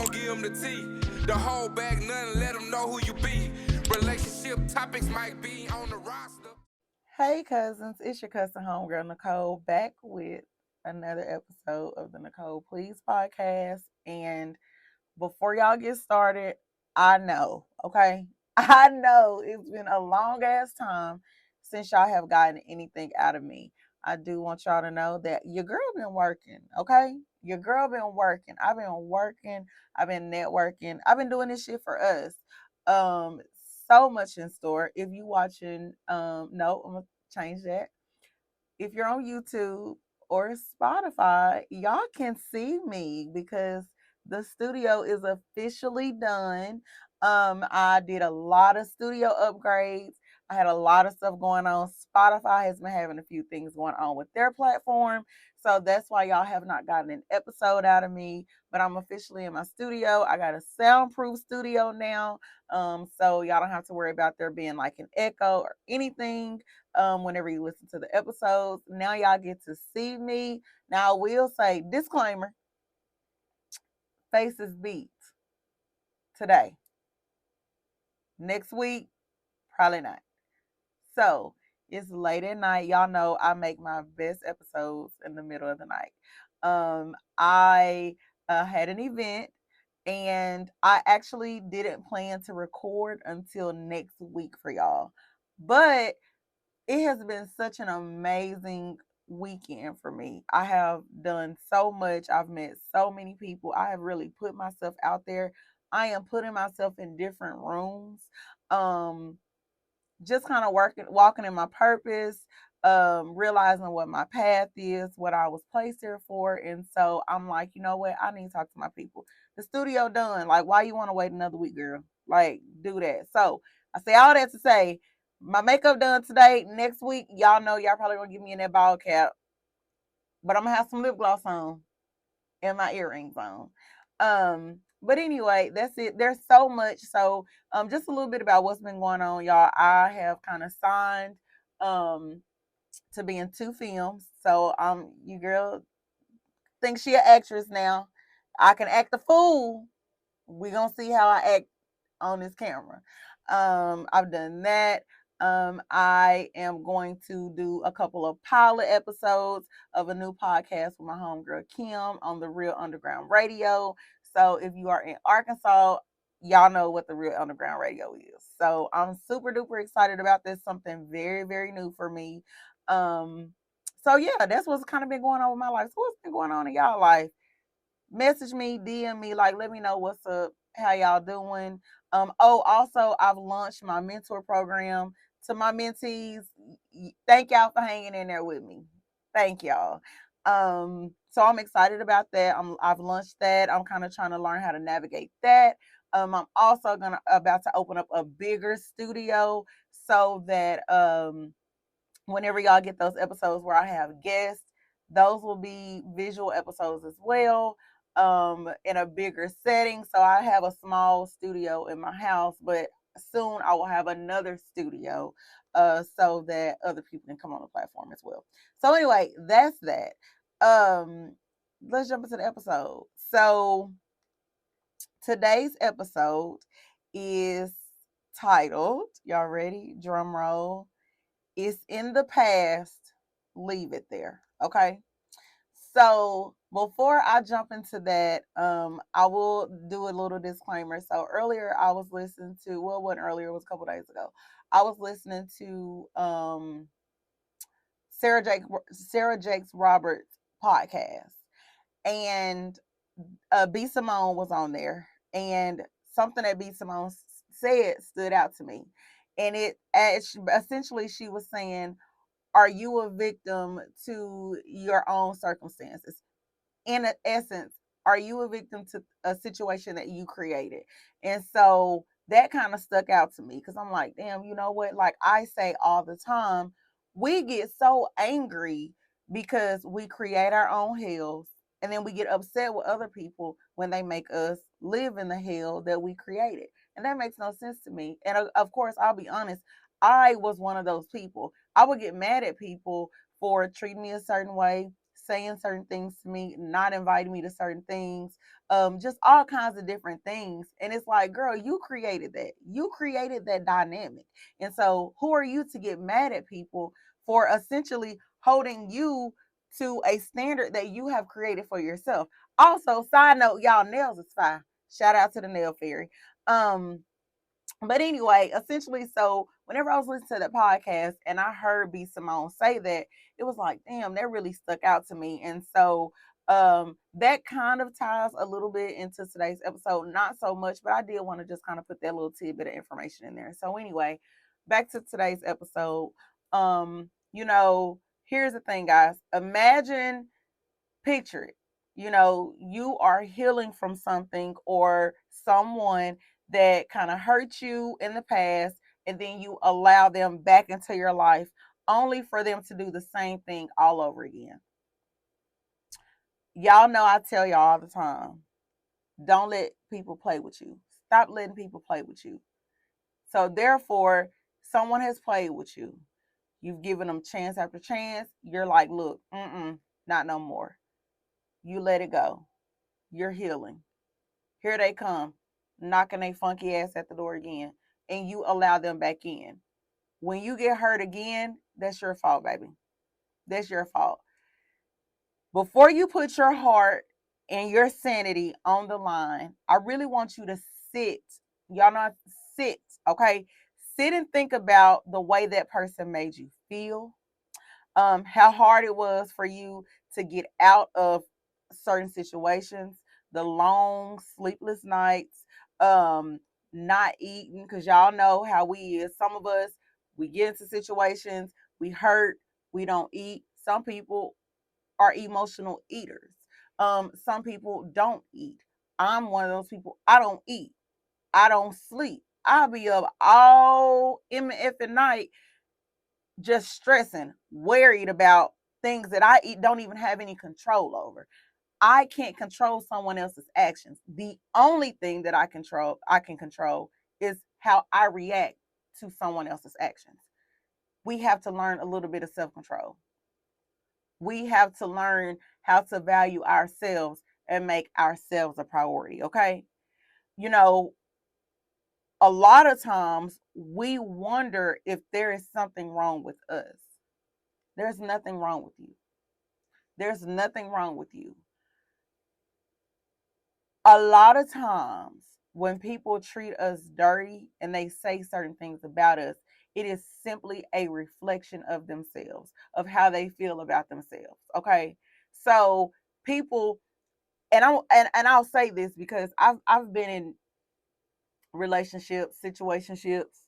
gon' give them the tea. The whole bag, nothing, let them know who you be. Relationship topics might be on the roster. Hey cousins, it's your cousin homegirl Nicole back with another episode of the Nicole Please podcast. And before y'all get started, I know, okay? I know it's been a long ass time since y'all have gotten anything out of me. I do want y'all to know that your girl been working, okay? Your girl been working. I've been working. I've been networking. I've been doing this shit for us. Um, so much in store. If you watching, no, I'm gonna change that. If you're on YouTube or Spotify, y'all can see me because the studio is officially done. I did a lot of studio upgrades. I had a lot of stuff going on. Spotify has been having a few things going on with their platform. So that's why y'all have not gotten an episode out of me. But I'm officially in my studio. I got a soundproof studio now. So y'all don't have to worry about there being like an echo or anything whenever you listen to the episodes. Now y'all get to see me. Now I will say disclaimer: faces beat today. Next week, probably not. So it's late at night. Y'all know I make my best episodes in the middle of the night. I had an event and I actually didn't plan to record until next week for y'all. But it has been such an amazing weekend for me. I have done so much. I've met so many people. I have really put myself out there. I am putting myself in different rooms. Um just kind of working walking in my purpose, realizing what my path is, what I was placed here for. And so I'm like, you know what? I need to talk to my people. The studio done. Like, why you want to wait another week, girl? Like, do that. So I say all that to say my makeup done today. Next week, y'all know y'all probably gonna give me in that ball cap, but I'm gonna have some lip gloss on and my earrings on. But anyway, that's it. There's so much. So just a little bit about what's been going on, y'all. I have kind of signed um to be in two films. So you girl think she an actress now. I can act a fool. We gonna see how I act on this camera. I've done that. I am going to do a couple of pilot episodes of a new podcast with my homegirl Kim on the Real Underground Radio. So if you are in Arkansas, y'all know what the Real Underground Radio is. So I'm super duper excited about this. Something very, very new for me. Um, so yeah, that's what's kind of been going on with my life. So what's been going on in y'all life? Message me, DM me, like let me know what's up, how y'all doing. Also I've launched my mentor program to my mentees. Thank y'all for hanging in there with me. Thank y'all. So I'm excited about that. I've launched that. I'm kind of trying to learn how to navigate that. I'm also gonna about to open up a bigger studio so that whenever y'all get those episodes where I have guests, those will be visual episodes as well, in a bigger setting. So I have a small studio in my house, but soon I will have another studio so that other people can come on the platform as well. So anyway, that's that. Let's jump into the episode. So today's episode is titled, y'all ready? Drum roll. It's in the past, leave it there. Okay. So before I jump into that, I will do a little disclaimer. So earlier I was listening to, well, what earlier, it was a couple days ago. I was listening to Sarah Jake Sarah Jakes Roberts podcast, and B Simone was on there, and something that B Simone said stood out to me, and essentially she was saying, are you a victim to your own circumstances? In essence, are you a victim to a situation that you created? And so that kind of stuck out to me because I'm like, damn, you know what? Like I say all the time, we get so angry because we create our own hells, and then we get upset with other people when they make us live in the hell that we created. And that makes no sense to me. And of course, I'll be honest, I was one of those people. I would get mad at people for treating me a certain way, saying certain things to me, not inviting me to certain things, just all kinds of different things. And it's like, girl, you created that. You created that dynamic. And so who are you to get mad at people for essentially holding you to a standard that you have created for yourself? Also, side note, y'all, nails is fine. Shout out to the nail fairy. Um, but anyway, essentially, so whenever I was listening to the podcast and I heard B Simone say that, it was like, damn, that really stuck out to me. And so that kind of ties a little bit into today's episode, not so much, but I did want to just kind of put that little tidbit of information in there. So anyway, back to today's episode. Here's the thing, guys. Imagine, picture it. You are healing from something or someone that kind of hurt you in the past, and then you allow them back into your life only for them to do the same thing all over again. Y'all know I tell y'all all the time, don't let people play with you. Stop letting people play with you. So therefore, someone has played with you. You've given them chance after chance. You're like, look, not no more. You let it go. You're healing. Here they come, knocking their funky ass at the door again, and you allow them back in. When you get hurt again, that's your fault, baby. That's your fault. Before you put your heart and your sanity on the line, I really want you to sit. Y'all know, sit, okay? Sit and think about the way that person made you feel, how hard it was for you to get out of certain situations, the long sleepless nights, not eating, because y'all know how we is. Some of us, we get into situations, we hurt, we don't eat. Some people are emotional eaters. Some people don't eat. I'm one of those people. I don't eat. I don't sleep. I'll be up all MF at night just stressing, worried about things that I don't even have any control over. I can't control someone else's actions. The only thing that I can control is how I react to someone else's actions. We have to learn a little bit of self-control. We have to learn how to value ourselves and make ourselves a priority, okay? You know, a lot of times we wonder if there is something wrong with us. There's nothing wrong with you. There's nothing wrong with you. A lot of times when people treat us dirty and they say certain things about us, it is simply a reflection of themselves, of how they feel about themselves. Okay. So people, and I'll say this because I've been in relationships, situationships,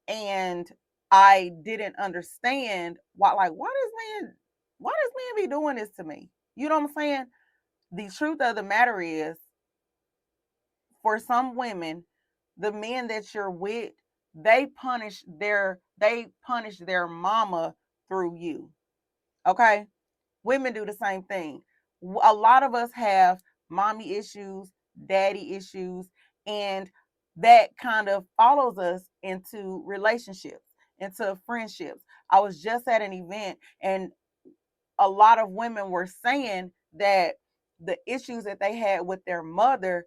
and I didn't understand why does man be doing this to me? You know what I'm saying? The truth of the matter is, for some women, the men that you're with, they punish their mama through you. Okay? Women do the same thing. A lot of us have mommy issues, daddy issues, and that kind of follows us into relationships, into friendships. I was just at an event, and a lot of women were saying that the issues that they had with their mother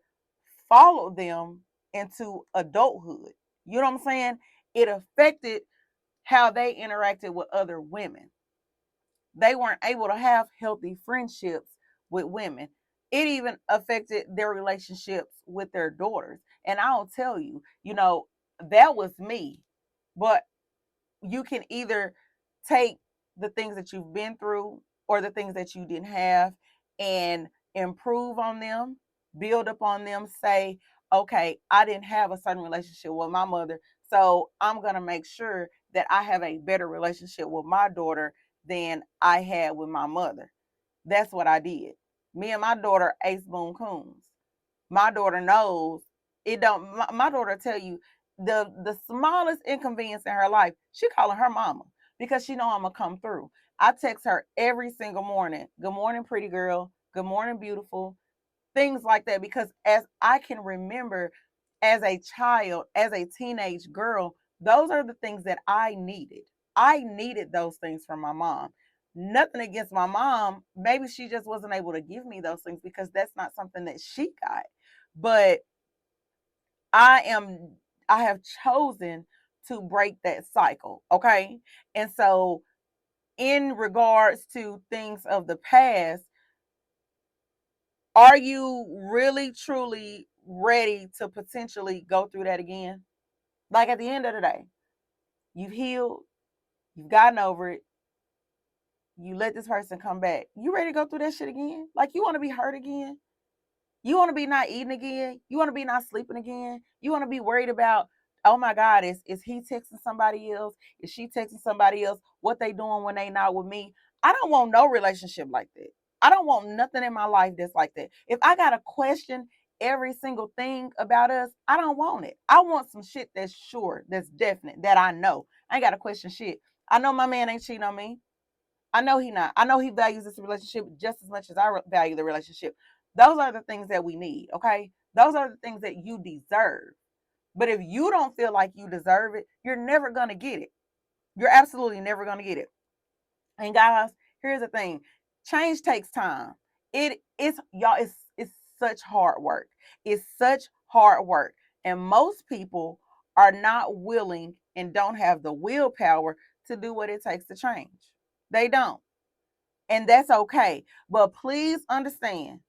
followed them into adulthood. You know what I'm saying? It affected how they interacted with other women. They weren't able to have healthy friendships with women. It even affected their relationships with their daughters. And I'll tell you, that was me. But you can either take the things that you've been through or the things that you didn't have and improve on them, build upon them, say, okay, I didn't have a certain relationship with my mother, so I'm going to make sure that I have a better relationship with my daughter than I had with my mother. That's what I did. Me and my daughter, Ace Boon Coons. My daughter knows it don't. My daughter tell you the smallest inconvenience in her life, she calling her mama because she know I'm gonna come through. I text her every single morning. Good morning, pretty girl. Good morning, beautiful. Things like that, because as I can remember, as a child, as a teenage girl, those are the things that I needed. I needed those things from my mom. Nothing against my mom. Maybe she just wasn't able to give me those things because that's not something that she got. But I am I have chosen to break that cycle. Okay. And so in regards to things of the past, are you really truly ready to potentially go through that again? Like at the end of the day, you've healed, you've gotten over it, you let this person come back. You ready to go through that shit again? Like you want to be hurt again? You want to be not eating again? You want to be not sleeping again? You want to be worried about, oh my God, is he texting somebody else? Is she texting somebody else? What they doing when they not with me? I don't want no relationship like that. I don't want nothing in my life that's like that. If I got to question every single thing about us, I don't want it. I want some shit that's sure, that's definite, that I know. I ain't got to question shit. I know my man ain't cheating on me. I know he not. I know he values this relationship just as much as I value the relationship. Those are the things that we need, okay? Those are the things that you deserve. But if you don't feel like you deserve it, you're never going to get it. You're absolutely never going to get it. And guys, here's the thing. Change takes time. It's y'all it's such hard work. It's such hard work. And most people are not willing and don't have the willpower to do what it takes to change. They don't. And that's okay. But please understand,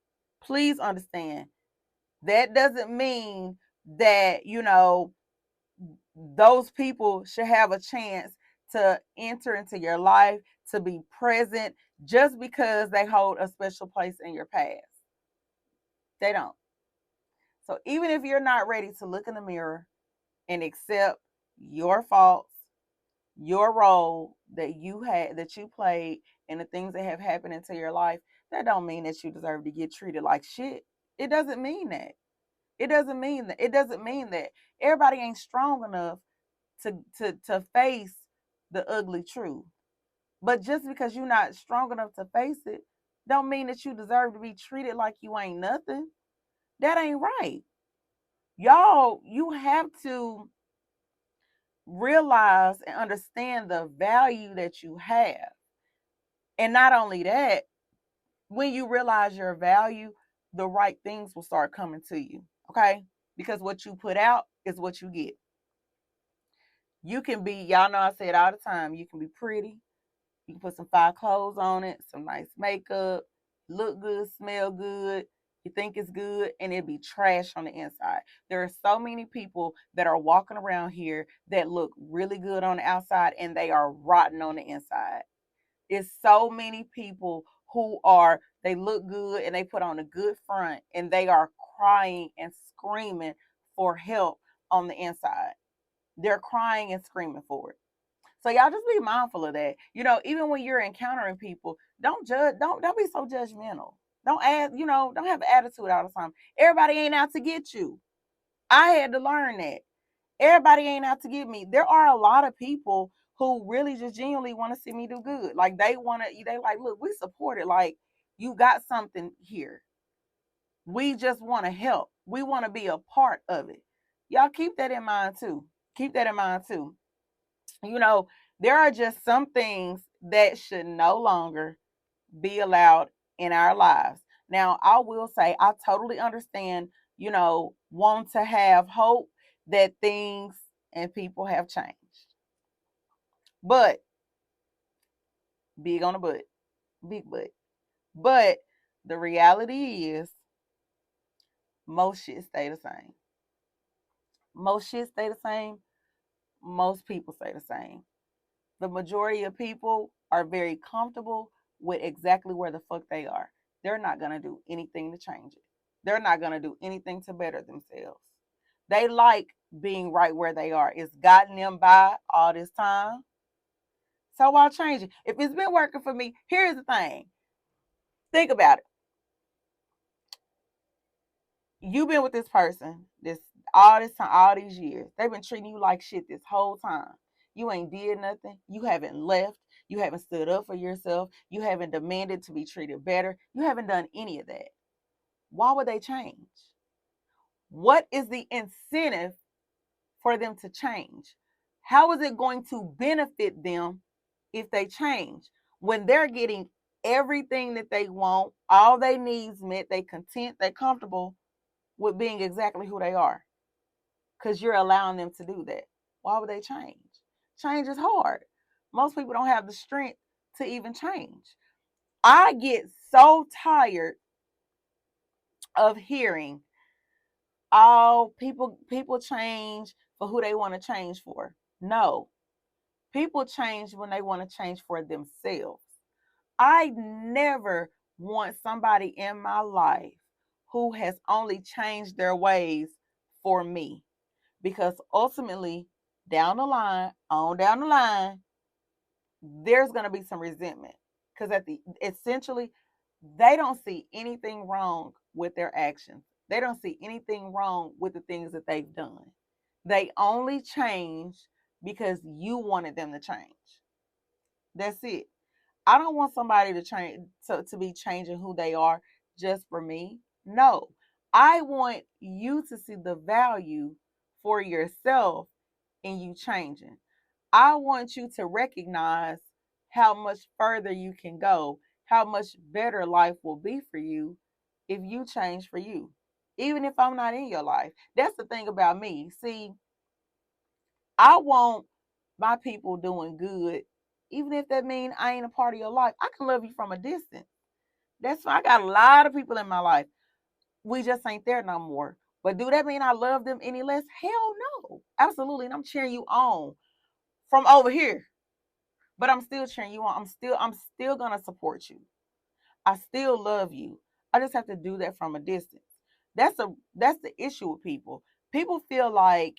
that doesn't mean that, those people should have a chance to enter into your life, to be present, just because they hold a special place in your past. They don't. So even if you're not ready to look in the mirror and accept your faults, your role that you played, and the things that have happened into your life, that don't mean that you deserve to get treated like shit. It doesn't mean that. It doesn't mean that everybody ain't strong enough to face the ugly truth. But just because you're not strong enough to face it, don't mean that you deserve to be treated like you ain't nothing. That ain't right. Y'all, you have to realize and understand the value that you have. And not only that, when you realize your value, the right things will start coming to you. Okay? Because what you put out is what you get. You can be, y'all know I say it all the time, you can be pretty. You can put some fine clothes on it, some nice makeup, look good, smell good. You think it's good, and it be trash on the inside. There are so many people that are walking around here that look really good on the outside, and they are rotten on the inside. It's so many people they look good and they put on a good front, and they are crying and screaming for help on the inside. They're crying and screaming for it. So y'all just be mindful of that. Even when you're encountering people, don't judge, don't be so judgmental. Don't have an attitude all the time. Everybody ain't out to get you. I had to learn that. Everybody ain't out to get me. There are a lot of people who really just genuinely want to see me do good. Like they like, look, we support it. Like, you got something here. We just want to help. We want to be a part of it. Y'all keep that in mind too. Keep that in mind too. You know, there are just some things that should no longer be allowed in our lives. Now, I will say, I totally understand, want to have hope that things and people have changed. But, big on the butt, big butt. But the reality is, most shit stay the same. Most shit stay the same. Most people stay the same. The majority of people are very comfortable with exactly where the fuck they are. They're not going to do anything to change it. They're not going to do anything to better themselves. They like being right where they are. It's gotten them by all this time. So why change it? If it's been working for me, here's the thing. Think about it. You've been with this person all this time, all these years. They've been treating you like shit this whole time. You ain't did nothing. You haven't left. You haven't stood up for yourself. You haven't demanded to be treated better. You haven't done any of that. Why would they change? What is the incentive for them to change? How is it going to benefit them if they change? when they're getting everything that they want, all their needs met, they content, they comfortable with being exactly who they are, because you're allowing them to do that. Why would they change? Change is hard. Most people don't have the strength to even change. I get so tired of hearing, oh, people change for who they want to change for. No, people change when they want to change for themselves. I never want somebody in my life who has only changed their ways for me, because ultimately, down the line, there's going to be some resentment, because essentially they don't see anything wrong with their actions. They don't see anything wrong with the things that they've done. They only change because you wanted them to change. That's it. I don't want somebody to change to be changing who they are just for me. No. I want you to see the value for yourself in you changing. I want you to recognize how much further you can go, how much better life will be for you if you change for you, even if I'm not in your life. That's the thing about me. See, I want my people doing good, even if that means I ain't a part of your life. I can love you from a distance. That's why I got a lot of people in my life. We just ain't there no more. But do that mean I love them any less? Hell no. Absolutely. And I'm cheering you on from over here. But I'm still cheering you on. I'm still gonna support you. I still love you. I just have to do that from a distance. That's the issue with people. People feel like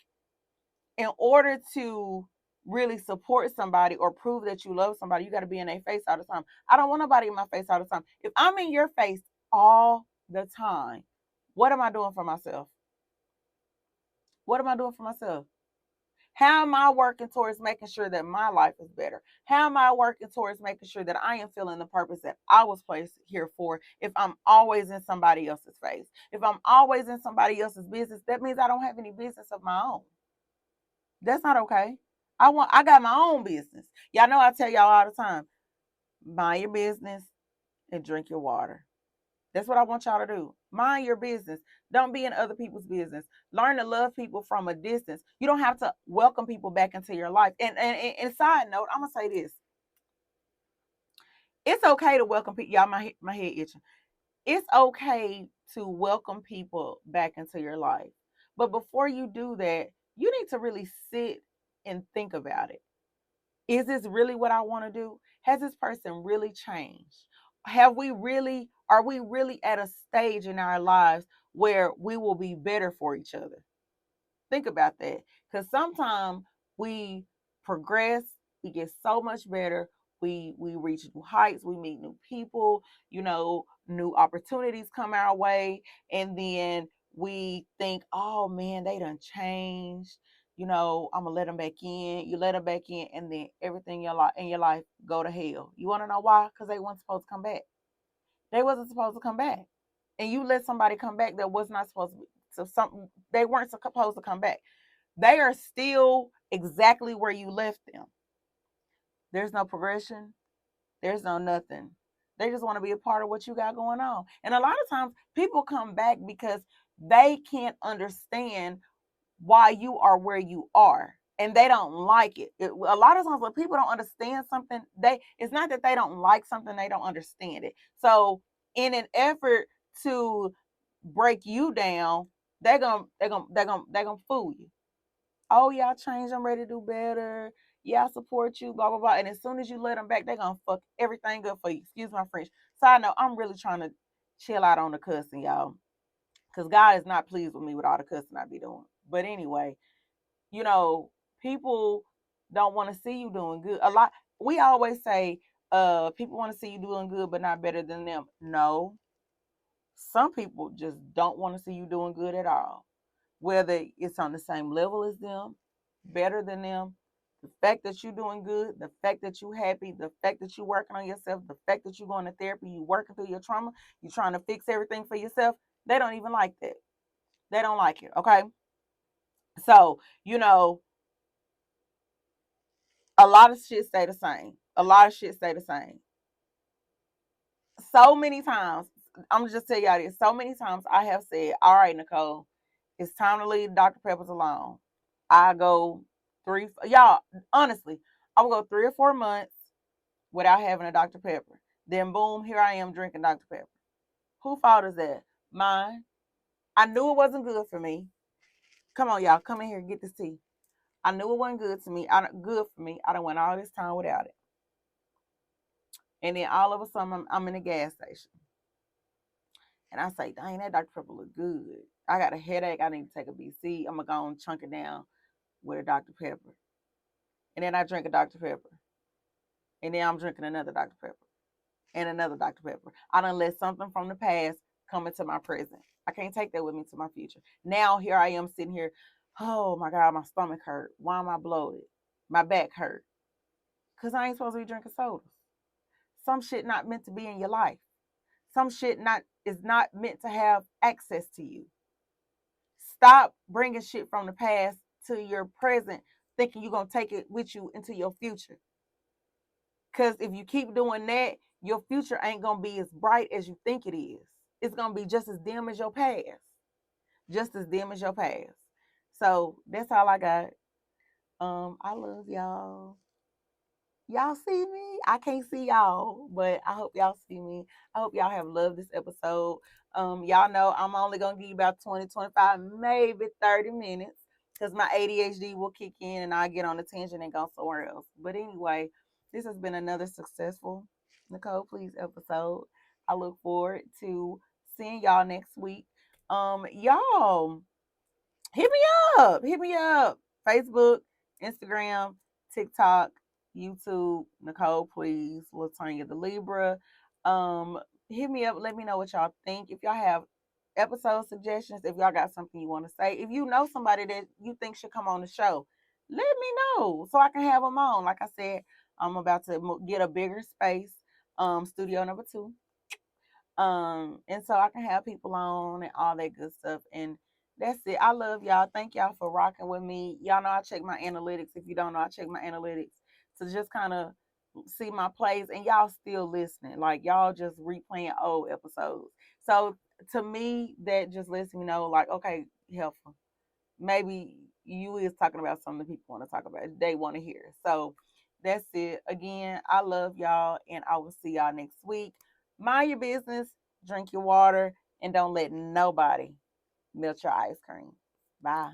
in order to really support somebody or prove that you love somebody, you got to be in their face all the time. I don't want nobody in my face all the time. If I'm in your face all the time, what am I doing for myself? What am I doing for myself? How am I working towards making sure that my life is better? How am I working towards making sure that I am feeling the purpose that I was placed here for if I'm always in somebody else's face? If I'm always in somebody else's business, that means I don't have any business of my own. That's not okay. I got my own business. Y'all know I tell y'all all the time, mind your business and drink your water. That's what I want y'all to do. Mind your business. Don't be in other people's business. Learn to love people from a distance. You don't have to welcome people back into your life. And side note, I'm gonna say this. It's okay to welcome people. Y'all, my head itching. It's okay to welcome people back into your life. But before you do that, you need to really sit and think about it. Is this really what I want to do? Has this person really changed? Are we really at a stage in our lives where we will be better for each other? Think about that. Because sometimes we progress, we get so much better, we reach new heights, we meet new people, new opportunities come our way, and then we think, oh man, they done changed. I'm gonna let them back in. You let them back in, and then everything in your life go to hell. You want to know why? Because they weren't supposed to come back. They wasn't supposed to come back, and you let somebody come back that was not supposed to. So something they weren't supposed to come back. They are still exactly where you left them. There's no progression. There's no nothing. They just want to be a part of what you got going on. And a lot of times people come back because they can't understand why you are where you are. And they don't like it. A lot of times when people don't understand something, it's not that they don't like something, they don't understand it. So in an effort to break you down, they're gonna fool you. Oh, yeah, I changed. I'm ready to do better. Yeah, I support you, blah, blah, blah. And as soon as you let them back, they're going to fuck everything up for you. Excuse my French. Side note, I'm really trying to chill out on the cussing, y'all. Because God is not pleased with me with all the cussing I be doing. But anyway, you know, people don't want to see you doing good. We always say, people want to see you doing good, but not better than them. No, some people just don't want to see you doing good at all, whether it's on the same level as them, better than them. The fact that you're doing good, the fact that you're happy, the fact that you're working on yourself, the fact that you're going to therapy, you're working through your trauma, you're trying to fix everything for yourself, they don't even like that. They don't like it, okay? So, a lot of shit stay the same. A lot of shit stay the same. so many times, I'm gonna just tell y'all this. So many times I have said, all right, Nicole, it's time to leave Dr. Peppers alone. I go y'all, honestly, I will go 3 or 4 months without having a Dr. Pepper. Then boom, here I am drinking Dr. Pepper. Who fault is that? Mine. I knew it wasn't good for me. Come on, y'all, come in here and get this tea. I knew it wasn't good to me. Good for me. I done went all this time without it. And then all of a sudden, I'm in a gas station. And I say, dang, that Dr. Pepper look good. I got a headache. I need to take a BC. I'm going to go and chunk it down with a Dr. Pepper. And then I drink a Dr. Pepper. And then I'm drinking another Dr. Pepper. And another Dr. Pepper. I done let something from the past come into my present. I can't take that with me to my future. Now here I am sitting here. Oh my God, my stomach hurt. Why am I bloated? My back hurt. Because I ain't supposed to be drinking sodas. Some shit not meant to be in your life. Some shit is not meant to have access to you. Stop bringing shit from the past to your present, thinking you're going to take it with you into your future. Because if you keep doing that, your future ain't going to be as bright as you think it is. It's going to be just as dim as your past. Just as dim as your past. So that's all I got. I love y'all. Y'all see me? I can't see y'all, but I hope y'all see me. I hope y'all have loved this episode. Y'all know I'm only gonna give you about 20, 25, maybe 30 minutes because my ADHD will kick in and I get on a tangent and go somewhere else. But anyway, this has been another successful Nicole Please episode. I look forward to seeing y'all next week. Y'all hit me up. Hit me up. Facebook, Instagram, TikTok, YouTube, Nicole Please, Latanya the Libra. Hit me up. Let me know what y'all think. If y'all have episode suggestions, if y'all got something you want to say, if you know somebody that you think should come on the show, let me know so I can have them on. Like I said, I'm about to get a bigger space, studio number 2. And so I can have people on and all that good stuff. And that's it. I love y'all. Thank y'all for rocking with me. Y'all know I check my analytics. If you don't know, I check my analytics to just kind of see my plays, and y'all still listening. Like y'all just replaying old episodes. So to me, that just lets me know, like, okay, helpful. Maybe you is talking about something that people want to talk about. They want to hear. So that's it. Again, I love y'all, and I will see y'all next week. Mind your business, drink your water, and don't let nobody melt your ice cream. Bye.